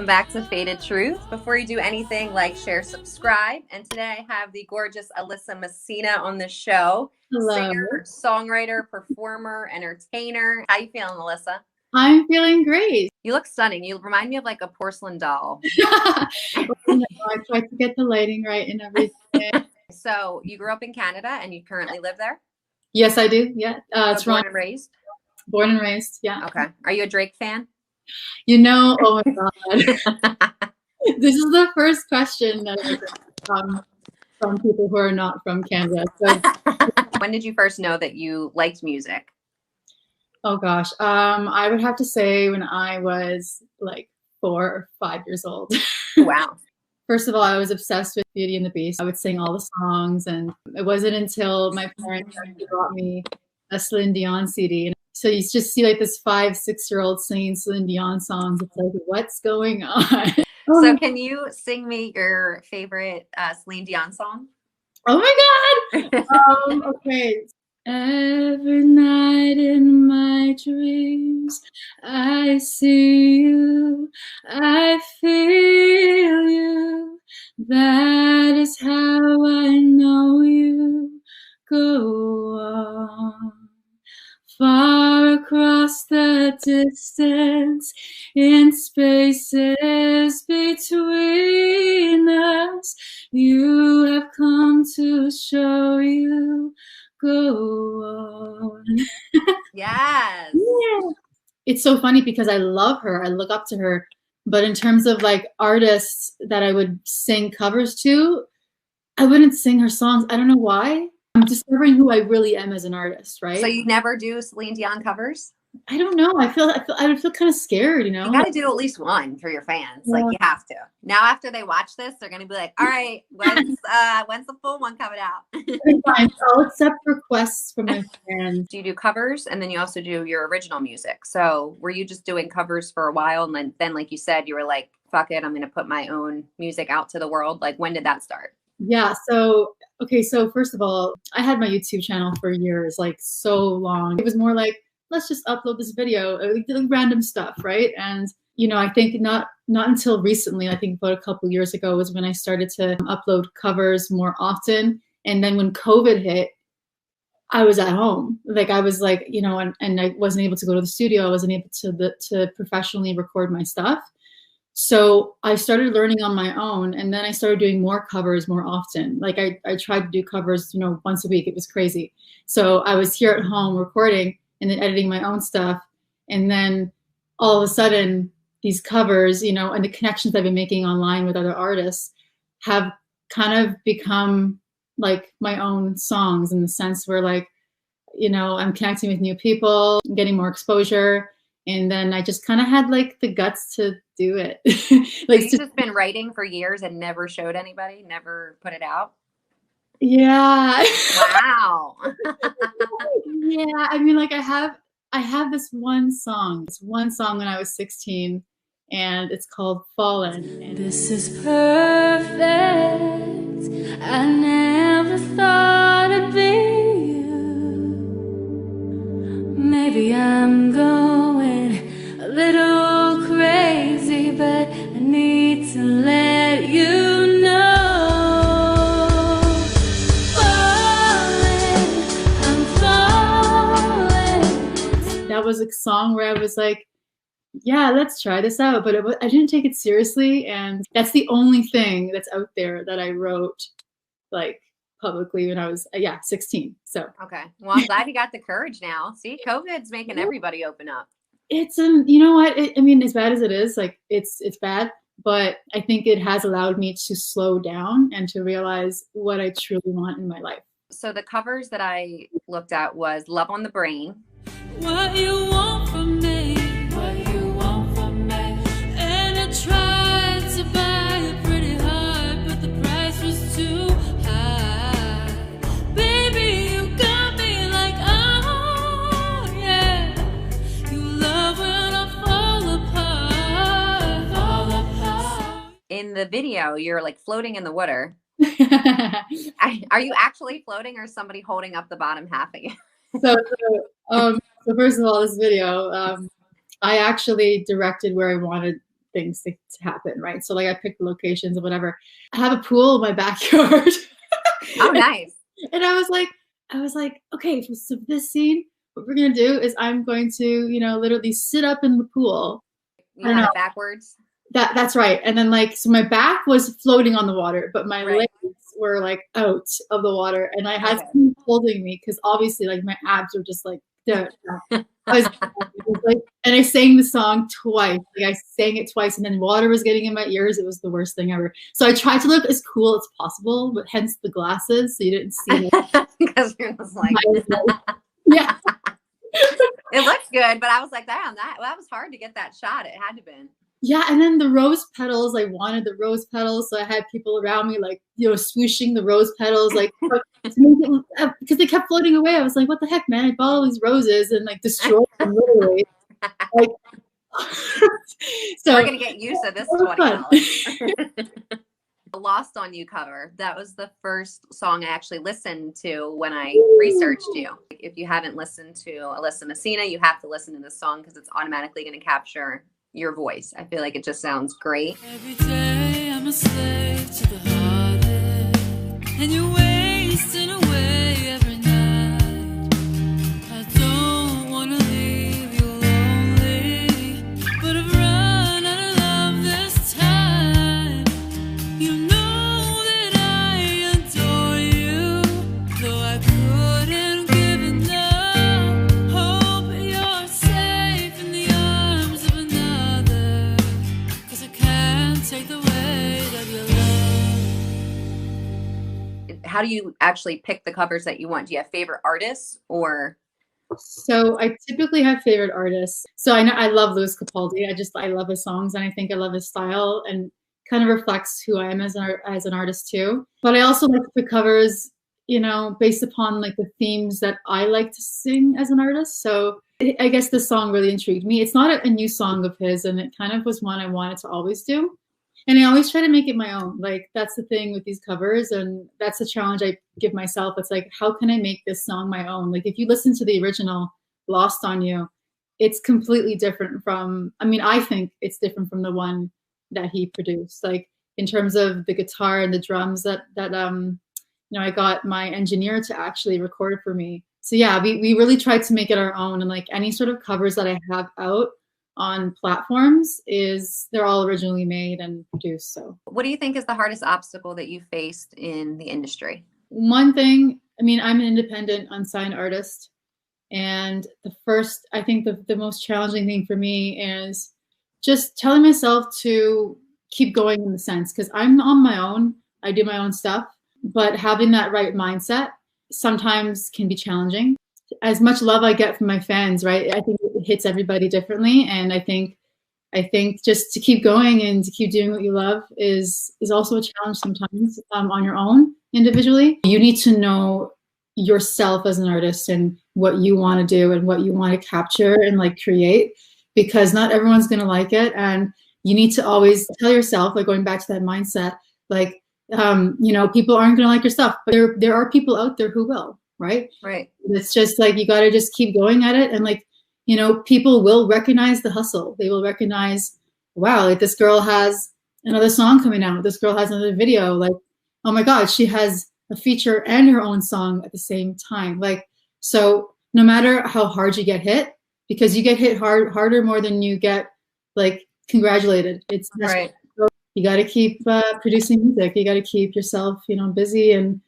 Welcome back to Faded Truth. Before you do anything, like, share, subscribe. And today I have the gorgeous Alyssa Messina on the show. Hello. Singer, songwriter, performer, entertainer. How you feeling, Alyssa? I'm feeling great. You look stunning. You remind me of like a porcelain doll. I tried to get the lighting right and everything. So you grew up in Canada and you currently live there? Yes, I do. Yeah. Born and raised? Born and raised, yeah. Okay. Are you a Drake fan? You know, oh my God. This is the first question that I get from people who are not from Canada. So, when did you first know that you liked music? oh gosh. I would have to say when I was like 4 or 5 years old. Wow. First of all, I was obsessed with Beauty and the Beast. I would sing all the songs, and it wasn't until my parents actually brought me a Celine Dion CD. So you just see like this 5, 6-year-old singing Celine Dion songs. It's like, what's going on? So can you sing me your favorite Celine Dion song? Oh my God. Okay. Every night in my dreams, I see you, I feel you. That is how I know you. Go on. Far across the distance, in spaces between us, you have come to show you. Go on. Yes. Yeah. It's so funny because I love her. I look up to her. But in terms of like artists that I would sing covers to, I wouldn't sing her songs. I don't know why. I'm discovering who I really am as an artist, right? So you never do Celine Dion covers? I don't know. I would feel kind of scared, you know? You got to do at least one for your fans. Yeah. Like you have to. Now after they watch this, they're going to be like, all right, when's the full one coming out? Fine. I'll accept requests from my fans. Do you do covers and then you also do your original music? So were you just doing covers for a while and then like you said, you were like, fuck it, I'm going to put my own music out to the world? Like when did that start? Yeah. So, okay. So first of all, I had my YouTube channel for years, like so long. It was more like, let's just upload this video, like random stuff, right? And, you know, I think not until recently, I think about a couple years ago was when I started to upload covers more often. And then when COVID hit, I was at home. Like I was like, you know, and I wasn't able to go to the studio. I wasn't able to professionally record my stuff. So I started learning on my own, and then I started doing more covers more often. Like I tried to do covers, you know, once a week. It was crazy. So I was here at home recording and then editing my own stuff. And then all of a sudden these covers, you know, and the connections I've been making online with other artists have kind of become like my own songs in the sense where like, you know, I'm connecting with new people, getting more exposure. And then I just kind of had like the guts to do it. Like you've just been writing for years and never showed anybody, never put it out? Yeah. Wow. Yeah. I mean, like I have this one song when I was 16 and it's called Fallen. And this is perfect. I never thought it'd be you. Maybe I'm going a little crazy, but I need to let you know. Falling, I'm falling. That was a song where I was like, yeah, let's try this out. But I didn't take it seriously. And that's the only thing that's out there that I wrote like publicly when I was 16. So okay, well, I'm glad you got the courage now. See, COVID's making everybody open up. It's you know what, I mean, as bad as it is, like it's bad, but I think it has allowed me to slow down and to realize what I truly want in my life. So the covers that I looked at was Love on the Brain. What you want from me, what you want from me. And I tried to buy it pretty hard, but the price was too high. Baby, you got me like, oh yeah. You love when I fall apart. In the video, you're like floating in the water. Are you actually floating or is somebody holding up the bottom half of you? So first of all, this video, I actually directed where I wanted things to happen, right? So like I picked the locations and whatever. I have a pool in my backyard. Oh, nice. And I was like, okay, so this scene, what we're gonna do is I'm going to, you know, literally sit up in the pool. You had it backwards? That's right. And then like, so my back was floating on the water, but my Right. legs were like out of the water, and I had someone holding me because obviously like my abs were just like, I was like, and I sang the song twice. Like I sang it twice, and then water was getting in my ears. It was the worst thing ever. So I tried to look as cool as possible, but hence the glasses, so you didn't see it. Because you're just like, yeah. It looks good, but I was like, damn, that was hard to get that shot. It had to been. Yeah, and then the rose petals, I wanted the rose petals, so I had people around me, like, you know, swooshing the rose petals, like, because they kept floating away. I was like, what the heck, man? I bought all these roses and, like, destroyed them literally. Like, so we're going to get used to this $20. The Lost on You cover. That was the first song I actually listened to when I researched you. If you haven't listened to Alyssa Messina, you have to listen to this song because it's automatically going to capture your voice. I feel like it just sounds great. Every day I'm a slave to the heartache, and you're wasting away every night. I don't want to leave you lonely, but I've run out of love this time. You know that I adore you, though I couldn't give enough. Hope you're safe in the arms of another, 'cause I can't take the weight of your love. How do you actually pick the covers that you want? Do you have favorite artists or? So I typically have favorite artists. So I know I love Louis Capaldi. I love his songs, and I think I love his style, and kind of reflects who I am as an artist too. But I also like to pick covers, you know, based upon like the themes that I like to sing as an artist. So I guess this song really intrigued me. It's not a new song of his, and it kind of was one I wanted to always do. And I always try to make it my own. Like, that's the thing with these covers, and that's the challenge I give myself. It's like, how can I make this song my own? Like, if you listen to the original Lost on You, it's completely different from, I mean, I think it's different from the one that he produced. Like, in terms of the guitar and the drums that you know, I got my engineer to actually record it for me. So yeah, we really tried to make it our own, and like any sort of covers that I have out on platforms they're all originally made and produced. So what do you think is the hardest obstacle that you faced in the industry? one thing, I mean, I'm an independent unsigned artist, and I think the most challenging thing for me is just telling myself to keep going, in the sense, because I'm on my own, I do my own stuff, but having that right mindset sometimes can be challenging. As much love I get from my fans, right? I think it hits everybody differently. And I think just to keep going and to keep doing what you love is also a challenge sometimes on your own individually. You need to know yourself as an artist and what you want to do and what you want to capture and like create, because not everyone's going to like it. And you need to always tell yourself, like going back to that mindset, like, you know, people aren't going to like your stuff, but there are people out there who will. Right. It's just like, you got to just keep going at it. And like, you know, people will recognize the hustle. They will recognize, wow, like this girl has another song coming out. This girl has another video. Like, oh my God, she has a feature and her own song at the same time. Like, so no matter how hard you get hit, because you get hit harder more than you get like congratulated. It's right. So you got to keep producing music. You got to keep yourself, you know, busy and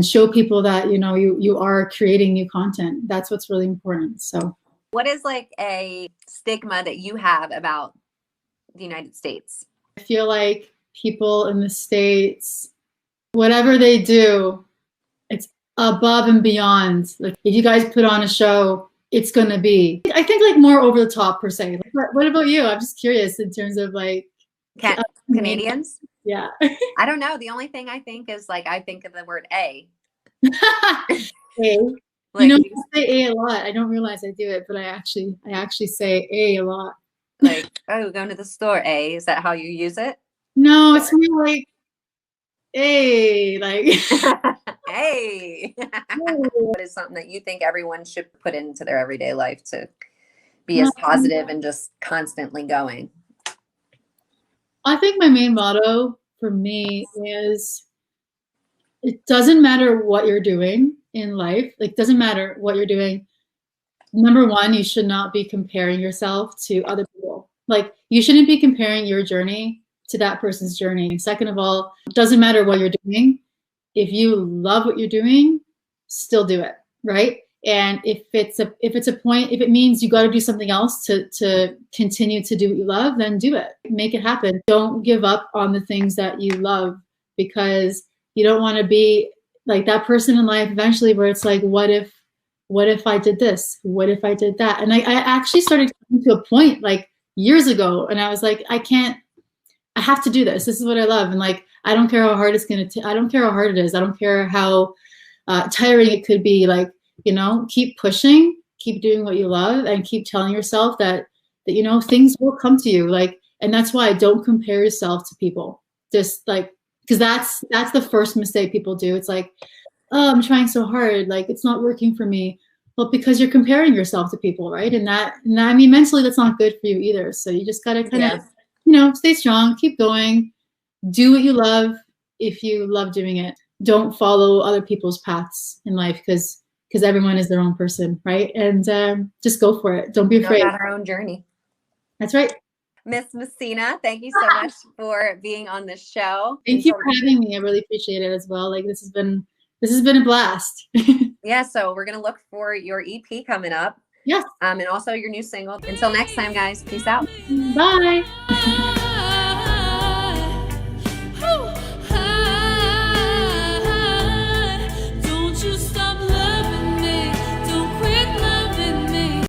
show people that, you know, you are creating new content. That's what's really important. So what is like a stigma that you have about the United States? I feel like people in the States, whatever they do, it's above and beyond. Like, if you guys put on a show, it's going to be, I think, like more over the top per se. Like, what about you? I'm just curious in terms of like Canadians. Yeah. I don't know. The only thing I think is like, I think of the word A. A. Like, you know, I say A a lot. I don't realize I do it, but I actually say A a lot. Like, oh, going to the store, A. Is that how you use it? No, it's more like A, like Hey. What is something that you think everyone should put into their everyday life to be as positive and just constantly going? I think my main motto for me is it doesn't matter what you're doing in life. Like, doesn't matter what you're doing. Number one, you should not be comparing yourself to other people. Like, you shouldn't be comparing your journey to that person's journey. And second of all, it doesn't matter what you're doing. If you love what you're doing, still do it, right? And if it means you got to do something else to continue to do what you love, then do it. Make it happen. Don't give up on the things that you love, because you don't want to be like that person in life eventually where it's like, what if I did this? What if I did that? And I actually started coming to a point like years ago, and I was like, I have to do this. This is what I love. And like, I don't care how hard I don't care how hard it is. I don't care how tiring it could be. Like, you know, keep pushing, keep doing what you love, and keep telling yourself that you know, things will come to you. Like, and that's why don't compare yourself to people. Just like, because that's the first mistake people do. It's like, oh, I'm trying so hard, like it's not working for me. Well, because you're comparing yourself to people, right? And that I mean, mentally, that's not good for you either. So you just gotta kind of, you know, stay strong, keep going, do what you love. If you love doing it, don't follow other people's paths in life, because everyone is their own person, right? And just go for it. Don't be afraid. About our own journey. That's right. Miss Messina, thank you so much for being on the show. Thank you for having me. I really appreciate it as well. Like, this has been a blast. Yeah, so we're gonna look for your EP coming up. Yes. And also your new single. Until next time, guys. Peace out. Bye.